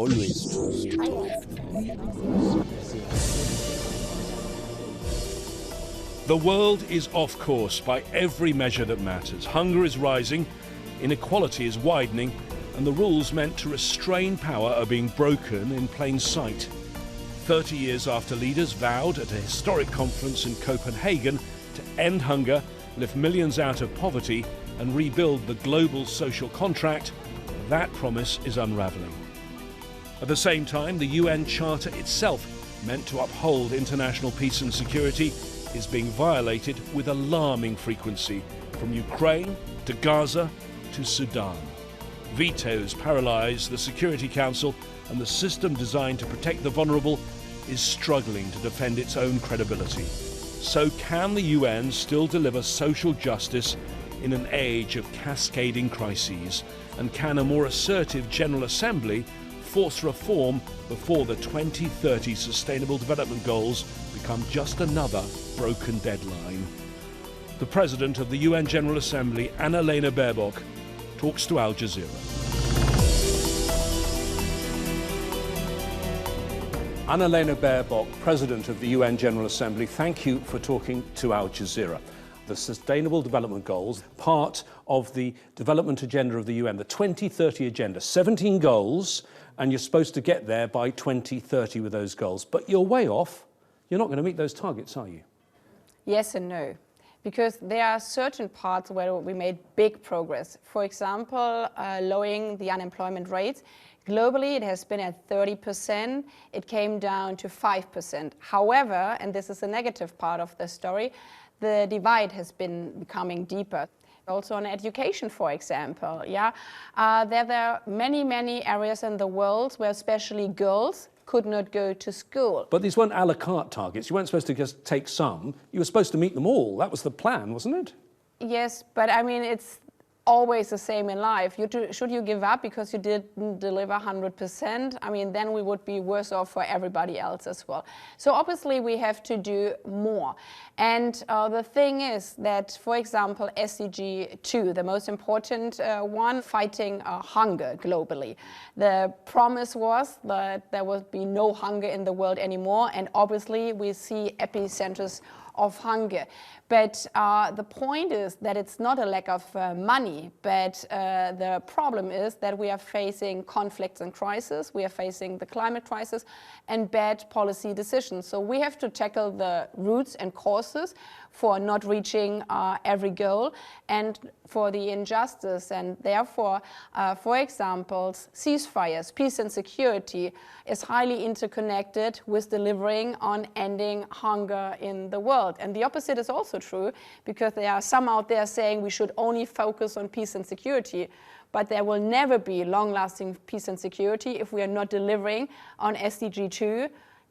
Always true. The world is off course by every measure that matters. Hunger is rising, inequality is widening, and the rules meant to restrain power are being broken in plain sight. 30 years after leaders vowed at a historic conference in Copenhagen to end hunger, lift millions out of poverty, and rebuild the global social contract, that promise is unravelling. At the same time, the UN Charter itself, meant to uphold international peace and security, is being violated with alarming frequency, from Ukraine to Gaza to Sudan. Vetoes paralyse the Security Council, and the system designed to protect the vulnerable is struggling to defend its own credibility. So can the UN still deliver social justice in an age of cascading crises? And can a more assertive General Assembly force reform before the 2030 Sustainable Development Goals become just another broken deadline? The President of the UN General Assembly, Annalena Baerbock, talks to Al Jazeera. Annalena Baerbock, President of the UN General Assembly, thank you for talking to Al Jazeera. The Sustainable Development Goals, part of the development agenda of the UN, the 2030 agenda, 17 goals, and you're supposed to get there by 2030 with those goals. But you're way off. You're not going to meet those targets, are you? Yes and no, because there are certain parts where we made big progress. For example, lowering the unemployment rate. Globally, it has been at 30%. It came down to 5%. However, and this is a negative part of the story, the divide has been becoming deeper. Also on education, for example, there are many areas in the world where especially girls could not go to school. But these weren't a la carte targets. You weren't supposed to just take some. You were supposed to meet them all. That was the plan, wasn't it? Yes, but I mean, it's always the same in life. Should you give up because you didn't deliver 100%? I mean, then we would be worse off for everybody else as well. So obviously we have to do more. And the thing is that, for example, SDG 2, the most important one, fighting hunger globally. The promise was that there would be no hunger in the world anymore, and obviously we see epicenters of hunger. But the point is that it's not a lack of money, but the problem is that we are facing conflicts and crises, we are facing the climate crisis and bad policy decisions. So we have to tackle the roots and causes for not reaching every goal and for the injustice. And therefore, for example, ceasefires, peace and security is highly interconnected with delivering on ending hunger in the world. And the opposite is also true, because there are some out there saying we should only focus on peace and security, but there will never be long-lasting peace and security if we are not delivering on SDG 2,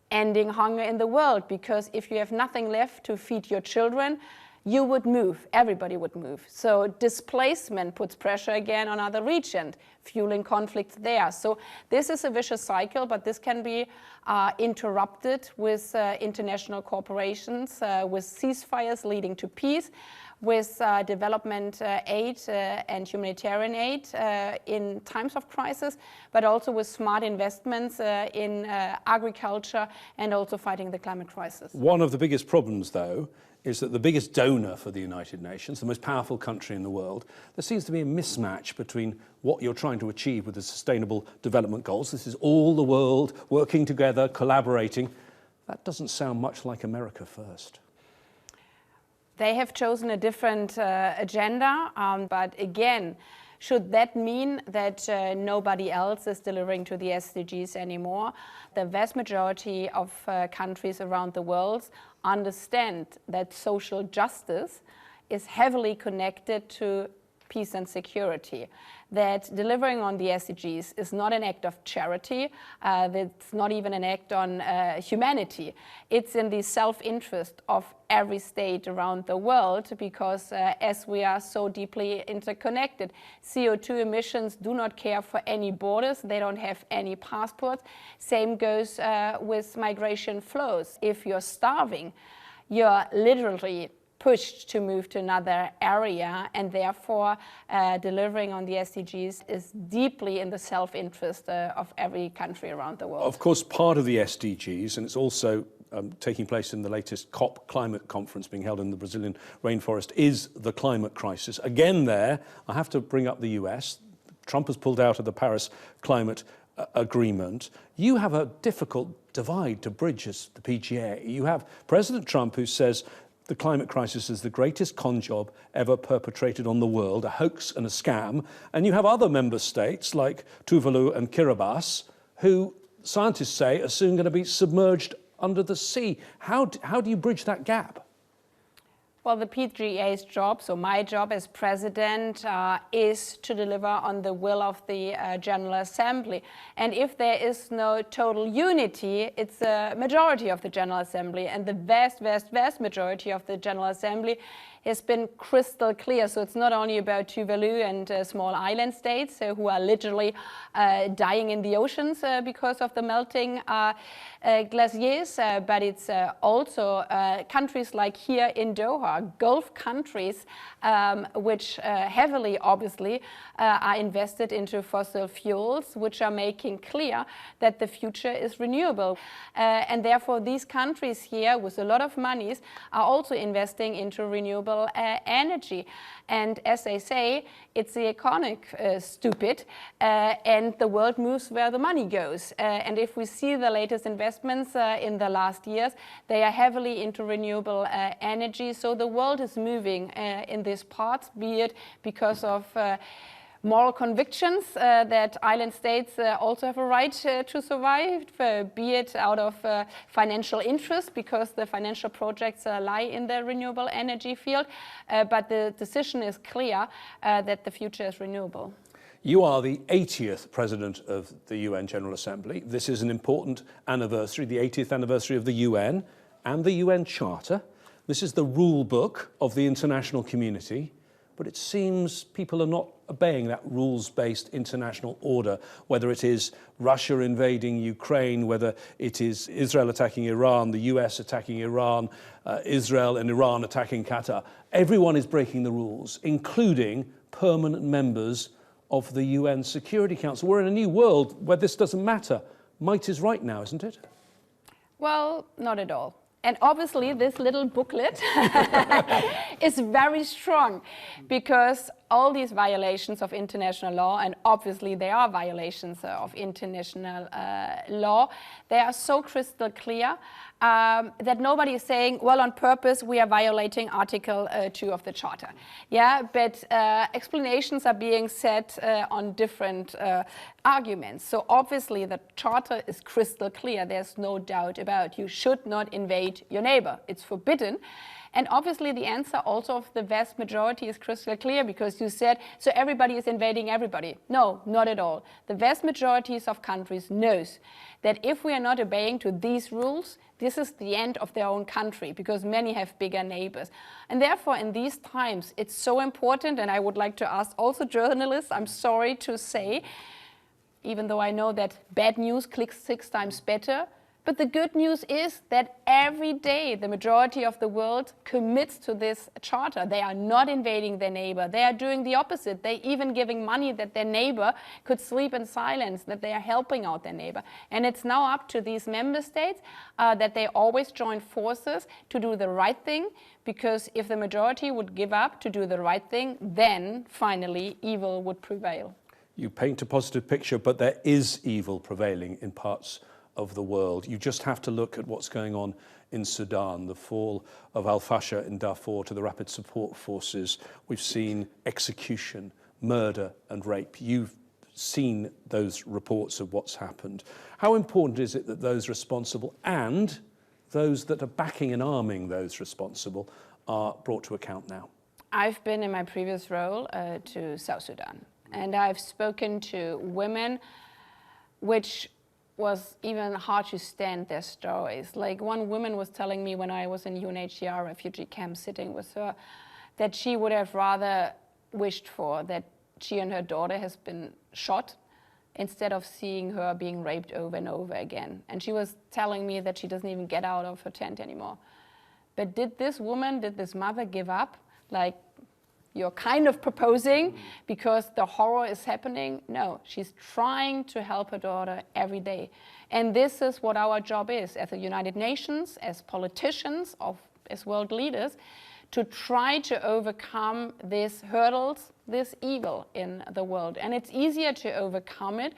ending hunger in the world. Because if you have nothing left to feed your children, you would move, everybody would move. So displacement puts pressure again on other regions, fueling conflicts there. So this is a vicious cycle, but this can be interrupted with international corporations, with ceasefires leading to peace, with development aid and humanitarian aid in times of crisis, but also with smart investments in agriculture and also fighting the climate crisis. One of the biggest problems, though, is that the biggest donor for the United Nations, the most powerful country in the world, there seems to be a mismatch between what you're trying to achieve with the Sustainable Development Goals. This is all the world working together, collaborating. That doesn't sound much like America first. They have chosen a different agenda, but again, should that mean that nobody else is delivering to the SDGs anymore? The vast majority of countries around the world understand that social justice is heavily connected to peace and security, that delivering on the SDGs is not an act of charity, it's not even an act on humanity. It's in the self-interest of every state around the world, because as we are so deeply interconnected, CO2 emissions do not care for any borders, they don't have any passports. Same goes with migration flows. If you're starving, you're literally pushed to move to another area, and therefore delivering on the SDGs is deeply in the self-interest of every country around the world. Of course, part of the SDGs, and it's also taking place in the latest COP climate conference being held in the Brazilian rainforest, is the climate crisis. Again there, I have to bring up the US. Trump has pulled out of the Paris climate agreement. You have a difficult divide to bridge as the PGA. You have President Trump, who says the climate crisis is the greatest con job ever perpetrated on the world, a hoax and a scam. And you have other member states like Tuvalu and Kiribati, who scientists say are soon going to be submerged under the sea. How do you bridge that gap? Well, the PGA's job, so my job as president, is to deliver on the will of the General Assembly. And if there is no total unity, it's a majority of the General Assembly. And the vast, vast, vast majority of the General Assembly has been crystal clear. So it's not only about Tuvalu and small island states who are literally dying in the oceans because of the melting glaciers, but it's also countries like here in Doha, Gulf countries, which heavily, obviously, are invested into fossil fuels, which are making clear that the future is renewable. And therefore, these countries here, with a lot of monies, are also investing into renewable energy. And as they say, it's the economic stupid, and the world moves where the money goes. And if we see the latest investments in the last years, they are heavily into renewable energy. So the world is moving in this part, be it because of moral convictions that island states also have a right to survive, be it out of financial interest because the financial projects lie in the renewable energy field. But the decision is clear that the future is renewable. You are the 80th President of the UN General Assembly. This is an important anniversary, the 80th anniversary of the UN and the UN Charter. This is the rule book of the international community. But it seems people are not obeying that rules-based international order, whether it is Russia invading Ukraine, whether it is Israel attacking Iran, the US attacking Iran, Israel and Iran attacking Qatar. Everyone is breaking the rules, including permanent members of the UN Security Council. We're in a new world where this doesn't matter. Might is right now, isn't it? Well, not at all. And obviously, this little booklet is very strong because all these violations of international law, and obviously there are violations of international law, they are so crystal clear that nobody is saying, well, on purpose, we are violating Article 2 of the Charter. Yeah, but explanations are being set on different arguments. So obviously the Charter is crystal clear. There's no doubt about you should not invade your neighbor. It's forbidden. And obviously the answer also of the vast majority is crystal clear because you said, so everybody is invading everybody. No, not at all. The vast majorities of countries knows that if we are not obeying to these rules, this is the end of their own country because many have bigger neighbors. And therefore in these times, it's so important, and I would like to ask also journalists, I'm sorry to say, even though I know that bad news clicks 6 times better, but the good news is that every day the majority of the world commits to this charter. They are not invading their neighbor. They are doing the opposite. They're even giving money that their neighbor could sleep in silence, that they are helping out their neighbor. And it's now up to these member states that they always join forces to do the right thing, because if the majority would give up to do the right thing, then finally evil would prevail. You paint a positive picture, but there is evil prevailing in parts of the world. You just have to look at what's going on in Sudan, the fall of al-Fasher in Darfur to the rapid support forces. We've seen execution, murder and rape. You've seen those reports of what's happened. How important is it that those responsible and those that are backing and arming those responsible are brought to account now? I've been in my previous role to South Sudan, and I've spoken to women, which was even hard to stand their stories. Like one woman was telling me when I was in UNHCR refugee camp sitting with her, that she would have rather wished for that she and her daughter has been shot instead of seeing her being raped over and over again. And she was telling me that she doesn't even get out of her tent anymore But did this woman, did this mother give up? Like you're kind of proposing because the horror is happening? No, she's trying to help her daughter every day. And this is what our job is as the United Nations, as politicians, as world leaders, to try to overcome these hurdles, this evil in the world. And it's easier to overcome it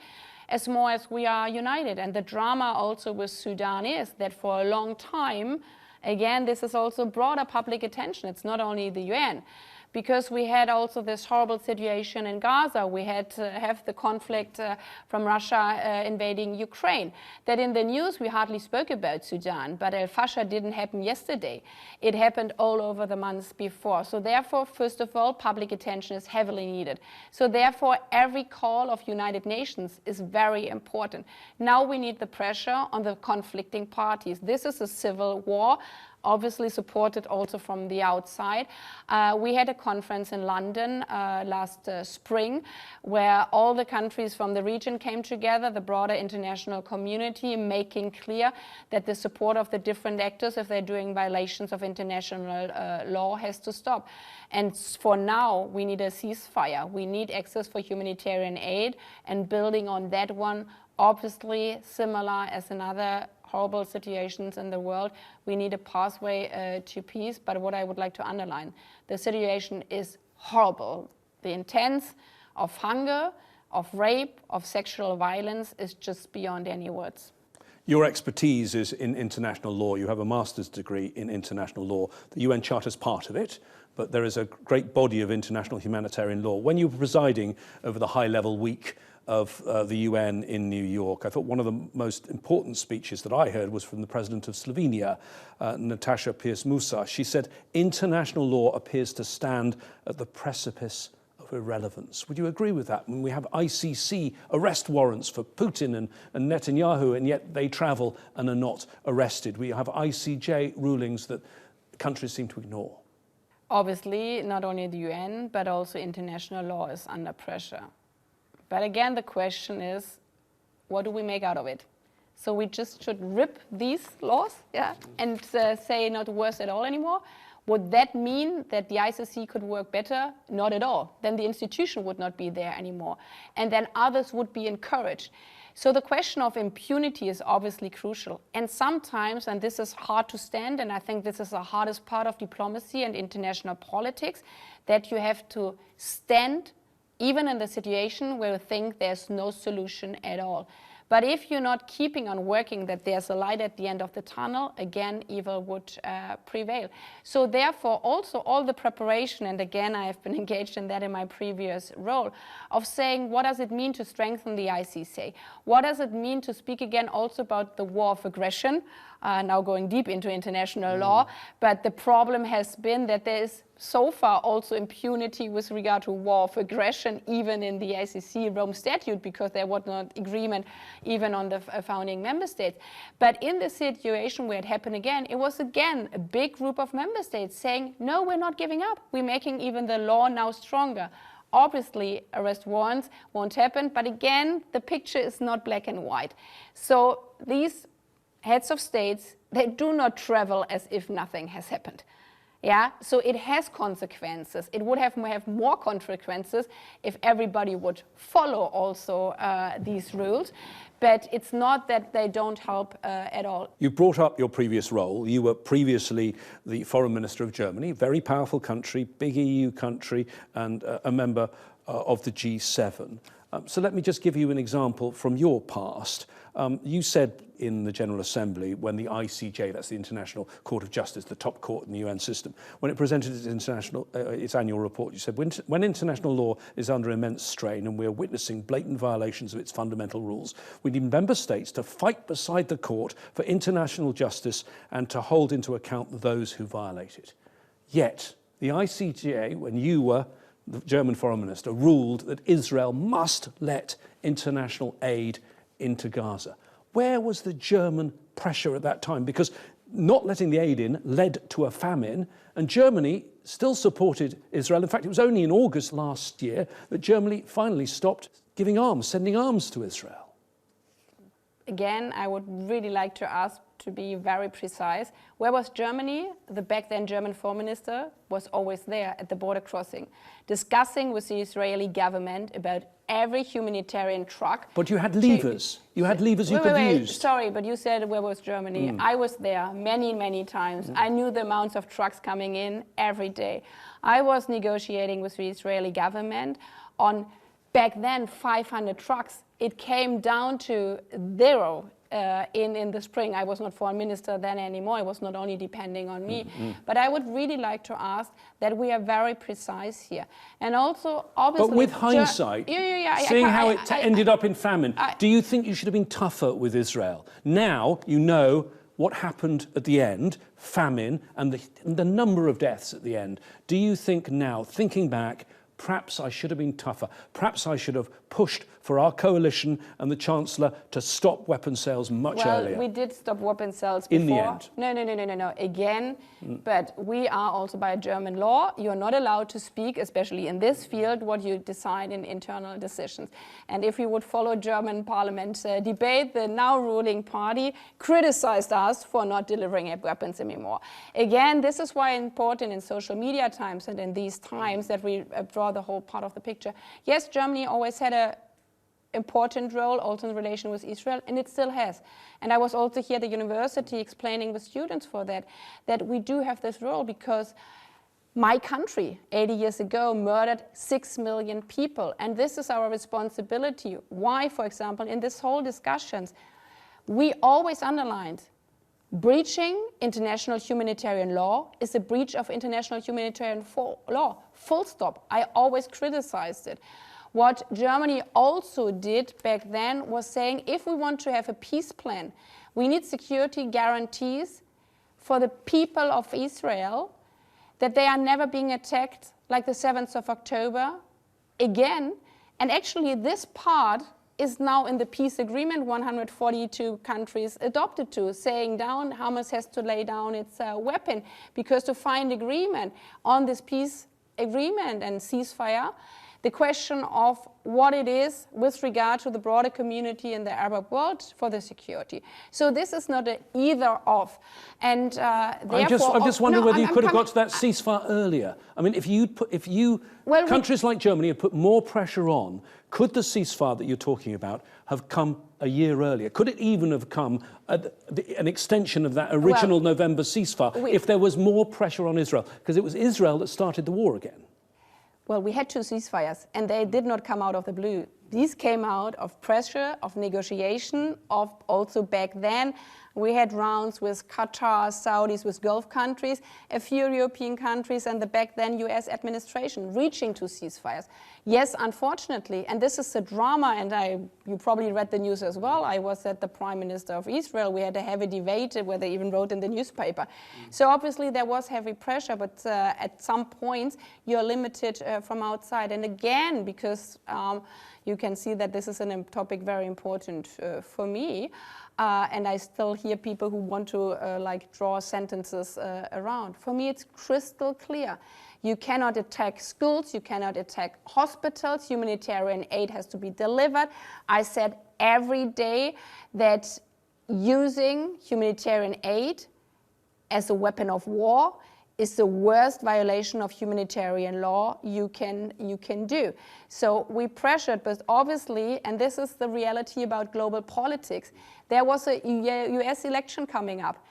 as more as we are united. And the drama also with Sudan is that for a long time, again, this is also broader public attention. It's not only the UN. Because we had also this horrible situation in Gaza. We had to have the conflict from Russia invading Ukraine. That in the news we hardly spoke about Sudan, but al-Fashar didn't happen yesterday. It happened all over the months before. So therefore, first of all, public attention is heavily needed. So therefore, every call of United Nations is very important. Now we need the pressure on the conflicting parties. This is a civil war, obviously supported also from the outside. We had a conference in London last spring where all the countries from the region came together, the broader international community, making clear that the support of the different actors, if they're doing violations of international law, has to stop. And for now, we need a ceasefire. We need access for humanitarian aid, and building on that one, obviously similar as in other horrible situations in the world, we need a pathway to peace. But what I would like to underline, the situation is horrible. The intent of hunger, of rape, of sexual violence is just beyond any words. Your expertise is in international law. You have a master's degree in international law. The UN Charter is part of it, but there is a great body of international humanitarian law. When you were presiding over the high-level week of the UN in New York, I thought one of the most important speeches that I heard was from the president of Slovenia, Nataša Pirc-Musar. She said, international law appears to stand at the precipice of irrelevance. Would you agree with that? When we have ICC arrest warrants for Putin and Netanyahu, and yet they travel and are not arrested. We have ICJ rulings that countries seem to ignore. Obviously, not only the UN, but also international law is under pressure. But again, the question is, what do we make out of it? So we just should rip these laws, and say not worse at all anymore? Would that mean that the ICC could work better? Not at all. Then the institution would not be there anymore. And then others would be encouraged. So the question of impunity is obviously crucial. And sometimes, and this is hard to stand, and I think this is the hardest part of diplomacy and international politics, that you have to stand even in the situation where you think there's no solution at all. But if you're not keeping on working that there's a light at the end of the tunnel, again, evil would prevail. So therefore, also all the preparation, and again, I have been engaged in that in my previous role, of saying, what does it mean to strengthen the ICC? What does it mean to speak again also about the war of aggression? Now going deep into international law, but the problem has been that there is so far also impunity with regard to war of aggression, even in the ICC Rome Statute, because there was not agreement even on the founding member states. But in the situation where it happened again, it was again a big group of member states saying, no, we're not giving up. We're making even the law now stronger. Obviously, arrest warrants won't happen, but again, the picture is not black and white. So these heads of states, they do not travel as if nothing has happened. So it has consequences. It would have more consequences if everybody would follow also these rules. But it's not that they don't help at all. You brought up your previous role. You were previously the foreign minister of Germany, very powerful country, big EU country, and a member of the G7. So let me just give you an example from your past. You said in the General Assembly, when the ICJ, that's the International Court of Justice, the top court in the UN system, when it presented its annual report, you said, when international law is under immense strain and we're witnessing blatant violations of its fundamental rules, we need member states to fight beside the court for international justice and to hold into account those who violate it. Yet, the ICJ, when you were the German foreign minister, ruled that Israel must let international aid into Gaza. Where was the German pressure at that time? Because not letting the aid in led to a famine, and Germany still supported Israel. In fact, it was only in August last year that Germany finally stopped giving arms, sending arms to Israel. Again, I would really like to ask to be very precise. Where was Germany? The back then German foreign minister was always there at the border crossing, discussing with the Israeli government about every humanitarian truck. But you had levers. You had levers you could use. Sorry, but you said where was Germany? I was there many, many times. I knew the amounts of trucks coming in every day. I was negotiating with the Israeli government on, back then, 500 trucks. It came down to 0 in the spring. I was not foreign minister then anymore. It was not only depending on me. But I would really like to ask that we are very precise here. And also, obviously... But with hindsight, seeing how it ended up in famine, do you think you should have been tougher with Israel? Now you know what happened at the end, famine, and the number of deaths at the end. Do you think now, thinking back, perhaps I should have been tougher. Perhaps I should have pushed for our coalition and the Chancellor to stop weapon sales much earlier. We did stop weapon sales before. In the end. No. Again, but we are also by German law. You're not allowed to speak, especially in this field, what you decide in internal decisions. And if you would follow German parliament debate, the now ruling party criticized us for not delivering weapons anymore. Again, this is why it's important in social media times and in these times that we draw the whole part of the picture. Yes, Germany always had an important role also in relation with Israel, and it still has. And I was also here at the university explaining with students for that we do have this role because my country 80 years ago murdered 6 million people, and this is our responsibility. Why, for example, in this whole discussions, we always underlined breaching international humanitarian law is a breach of international humanitarian law, full stop. I always criticized it. What Germany also did back then was saying if we want to have a peace plan, we need security guarantees for the people of Israel that they are never being attacked like the 7th of October again. And actually this part is now in the peace agreement 142 countries adopted to, saying down Hamas has to lay down its weapon, because to find agreement on this peace agreement and ceasefire, the question of what it is with regard to the broader community in the Arab world for the security. So this is not an either of. And therefore, I'm just wondering whether you could have got to that ceasefire earlier. I mean, countries like Germany have put more pressure on, could the ceasefire that you're talking about have come a year earlier? Could it even have come an extension of that original November ceasefire if there was more pressure on Israel? Because it was Israel that started the war again. Well, we had 2 ceasefires, and they did not come out of the blue. These came out of pressure, of negotiation, of also back then. We had rounds with Qatar, Saudis, with Gulf countries, a few European countries, and the back then US administration reaching to ceasefires. Yes, unfortunately, and this is the drama, and you probably read the news as well. I was at the Prime Minister of Israel. We had a heavy debate where they even wrote in the newspaper. So obviously there was heavy pressure, but at some points you're limited from outside. And again, because you can see that this is a topic very important for me. And I still hear people who want to draw sentences around. For me, it's crystal clear. You cannot attack schools, you cannot attack hospitals, humanitarian aid has to be delivered. I said every day that using humanitarian aid as a weapon of war is the worst violation of humanitarian law you can do. So we pressured, but obviously, and this is the reality about global politics, there was a US election coming up.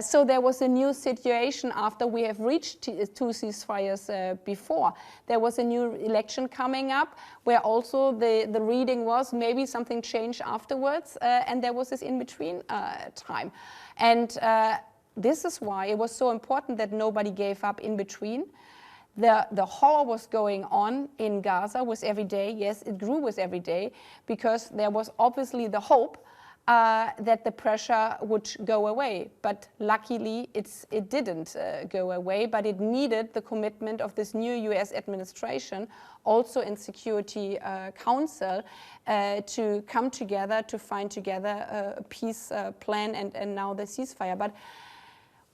So there was a new situation after we have reached 2 ceasefires before. There was a new election coming up where also the reading was maybe something changed afterwards, and there was this in-between time. And this is why it was so important that nobody gave up in between. The horror was going on in Gaza with every day. Yes, it grew with every day because there was obviously the hope that the pressure would go away. But luckily, it didn't go away, but it needed the commitment of this new US administration, also in Security Council, to come together, to find together a peace plan and now the ceasefire. But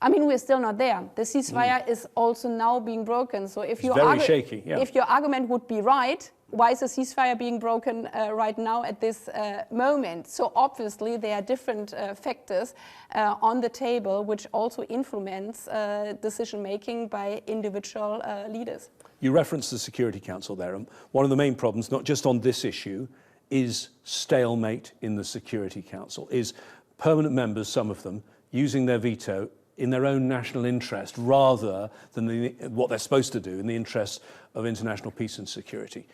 I mean, we're still not there. The ceasefire is also now being broken. So if your very shaky, if your argument would be right, why is a ceasefire being broken right now at this moment? So obviously there are different factors on the table which also influence decision making by individual leaders. You referenced the Security Council there, and one of the main problems, not just on this issue, is stalemate in the Security Council, is permanent members, some of them, using their veto in their own national interest rather than what they're supposed to do in the interests of international peace and security.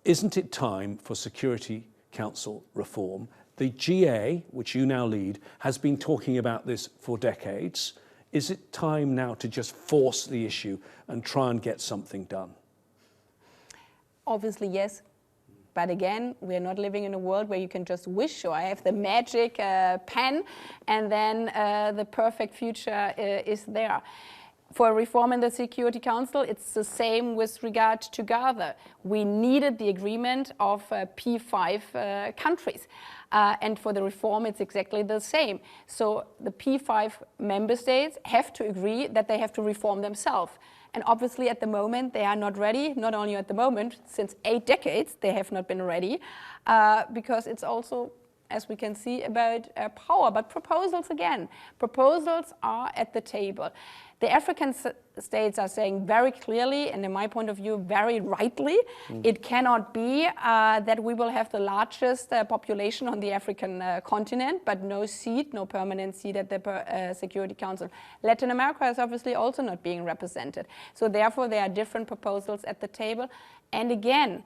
Isn't it time for Security Council reform? The GA, which you now lead, has been talking about this for decades. Is it time now to just force the issue and try and get something done? Obviously, yes. But again, we're not living in a world where you can just wish, or I have the magic pen, and then the perfect future is there. For reform in the Security Council, it's the same with regard to Gaza. We needed the agreement of P5 countries. And for the reform, it's exactly the same. So the P5 member states have to agree that they have to reform themselves. And obviously at the moment they are not ready, not only at the moment, since 8 decades they have not been ready, because it's also, as we can see, about power. But proposals again, proposals are at the table. The African states are saying very clearly, and in my point of view, very rightly, it cannot be that we will have the largest population on the African continent, but no seat, no permanent seat at the Security Council. Latin America is obviously also not being represented. So therefore, there are different proposals at the table. And again,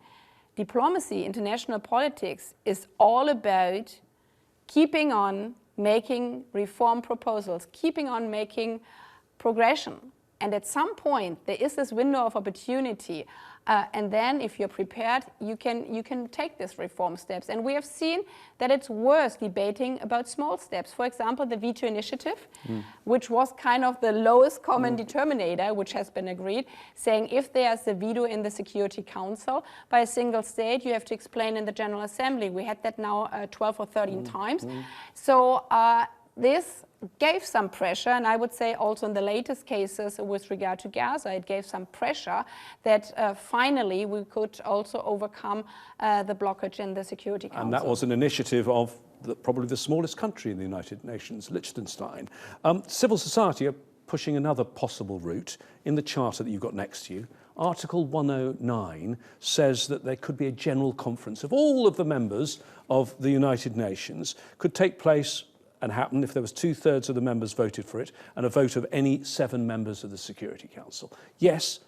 diplomacy, international politics is all about keeping on making reform proposals, keeping on making progression. And at some point, there is this window of opportunity. And then if you're prepared, you can take these reform steps. And we have seen that it's worth debating about small steps. For example, the veto initiative, which was kind of the lowest common determinator, which has been agreed, saying if there's a veto in the Security Council by a single state, you have to explain in the General Assembly. We had that now 12 or 13 times. So this gave some pressure, and I would say also in the latest cases with regard to Gaza, it gave some pressure that finally we could also overcome the blockage in the Security Council. And that was an initiative of probably the smallest country in the United Nations, Liechtenstein. Civil society are pushing another possible route in the charter that you've got next to you. Article 109 says that there could be a general conference of all of the members of the United Nations, could take place and happen if there was 2/3 of the members voted for it and a vote of any 7 members of the Security Council. Yes,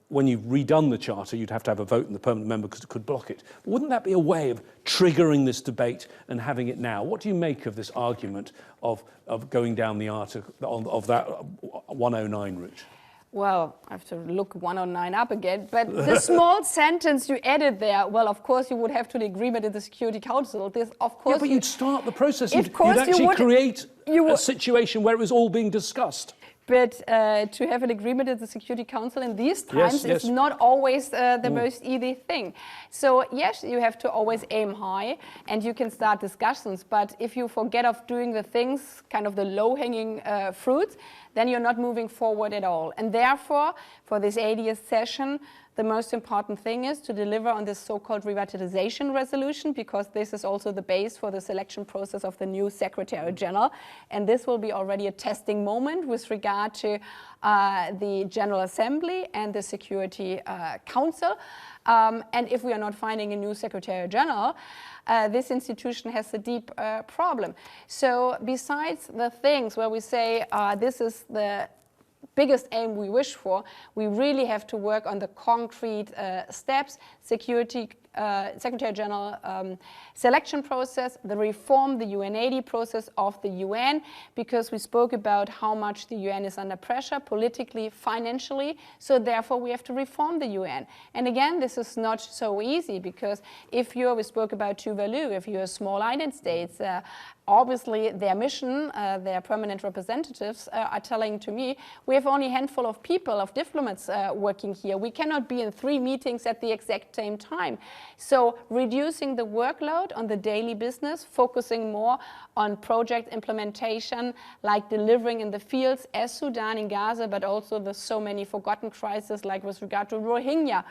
when you've redone the charter, you'd have to have a vote and the permanent member could block it. But wouldn't that be a way of triggering this debate and having it now? What do you make of this argument of going down the article of that 109 route? Well, I have to look 109 up again, but the small sentence you added there, well, of course you would have to the agreement in the Security Council. This, of course, yeah, but you'd start the process. You'd actually create a situation where it was all being discussed. But to have an agreement in the Security Council in these times is not always the most easy thing. So yes, you have to always aim high and you can start discussions. But if you forget of doing the things, kind of the low-hanging fruits, then you're not moving forward at all. And therefore, for this 80th session, the most important thing is to deliver on this so-called revitalization resolution, because this is also the base for the selection process of the new Secretary General. And this will be already a testing moment with regard to the General Assembly and the Security Council. And if we are not finding a new Secretary General, this institution has a deep problem. So besides the things where we say this is the biggest aim we wish for, we really have to work on the concrete steps, Secretary General selection process, the reform, the UN80 process of the UN, because we spoke about how much the UN is under pressure politically, financially, so therefore we have to reform the UN. And again, this is not so easy, because if we spoke about Tuvalu, if you're a small island states, obviously their mission, their permanent representatives are telling to me, we have only a handful of people, of diplomats working here. We cannot be in 3 meetings at the exact same time. So reducing the workload on the daily business, focusing more on project implementation, like delivering in the fields as Sudan in Gaza, but also the so many forgotten crises like with regard to Rohingya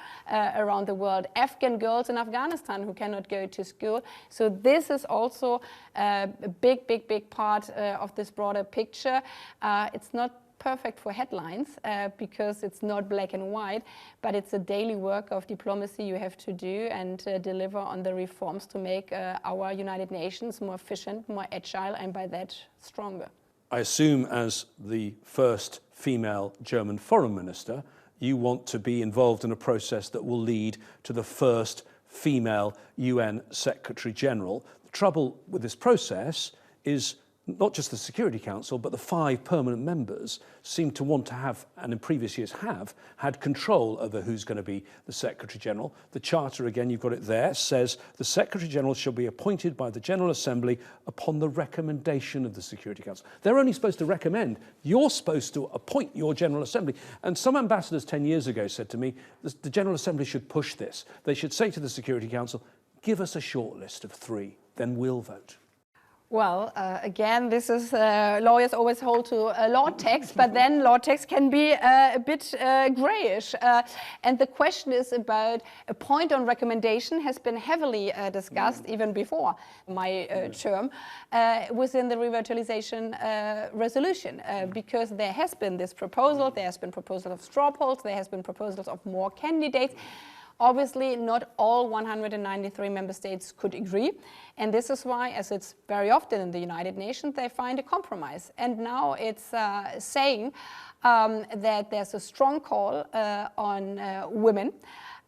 around the world, Afghan girls in Afghanistan who cannot go to school. So this is also a big part of this broader picture. It's not perfect for headlines because it's not black and white, but it's a daily work of diplomacy you have to do and deliver on the reforms to make our United Nations more efficient, more agile, and by that stronger. I assume as the first female German foreign minister, you want to be involved in a process that will lead to the first female UN Secretary General. The trouble with this process is not just the Security Council, but the 5 permanent members seem to want to have, and in previous years have, had control over who's going to be the Secretary General. The Charter, again, you've got it there, says the Secretary General shall be appointed by the General Assembly upon the recommendation of the Security Council. They're only supposed to recommend. You're supposed to appoint your General Assembly. And some ambassadors 10 years ago said to me, the General Assembly should push this. They should say to the Security Council, give us a short list of 3, then we'll vote. Well, again, this is, lawyers always hold to law text, but then law text can be a bit grayish. And the question is about a point on recommendation has been heavily discussed even before my term within the revitalization resolution, because there has been this proposal, there has been proposals of straw polls, there has been proposals of more candidates. Obviously, not all 193 member states could agree. And this is why, as it's very often in the United Nations, they find a compromise. And now it's saying that there's a strong call on women.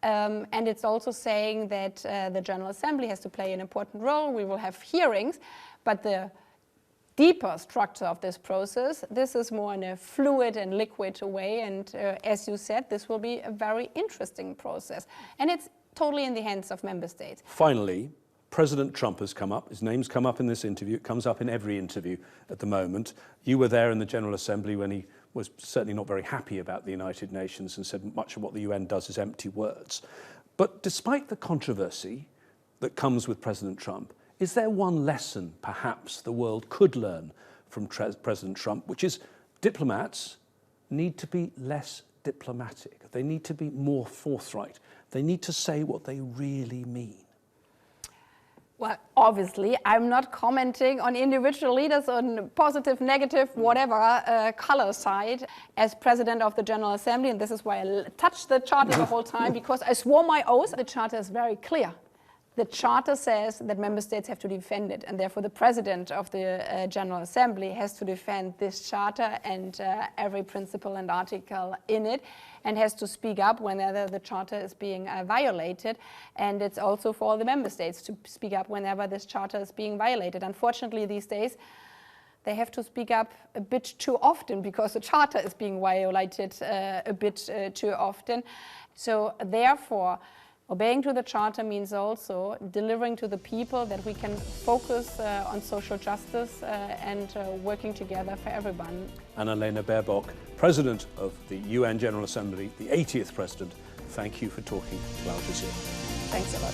And it's also saying that the General Assembly has to play an important role. We will have hearings, but the deeper structure of this process, this is more in a fluid and liquid way, and as you said, this will be a very interesting process, and it's totally in the hands of member states. Finally, President Trump has come up. His name's come up in this interview. It comes up in every interview at the moment. You were there in the General Assembly when he was certainly not very happy about the United Nations and said much of what the UN does is empty words. But despite the controversy that comes with President Trump, is there one lesson, perhaps, the world could learn from President Trump, which is diplomats need to be less diplomatic. They need to be more forthright. They need to say what they really mean. Well, obviously, I'm not commenting on individual leaders on positive, negative, whatever color side as president of the General Assembly, and this is why I touched the Charter the whole time, because I swore my oath. The Charter is very clear. The Charter says that member states have to defend it, and therefore the president of the General Assembly has to defend this Charter and every principle and article in it, and has to speak up whenever the Charter is being violated. And it's also for the member states to speak up whenever this Charter is being violated. Unfortunately, these days, they have to speak up a bit too often because the Charter is being violated a bit too often. So therefore, obeying to the Charter means also delivering to the people that we can focus on social justice and working together for everyone. Annalena Baerbock, President of the UN General Assembly, the 80th President, thank you for talking to Al Jazeera. Thanks a lot.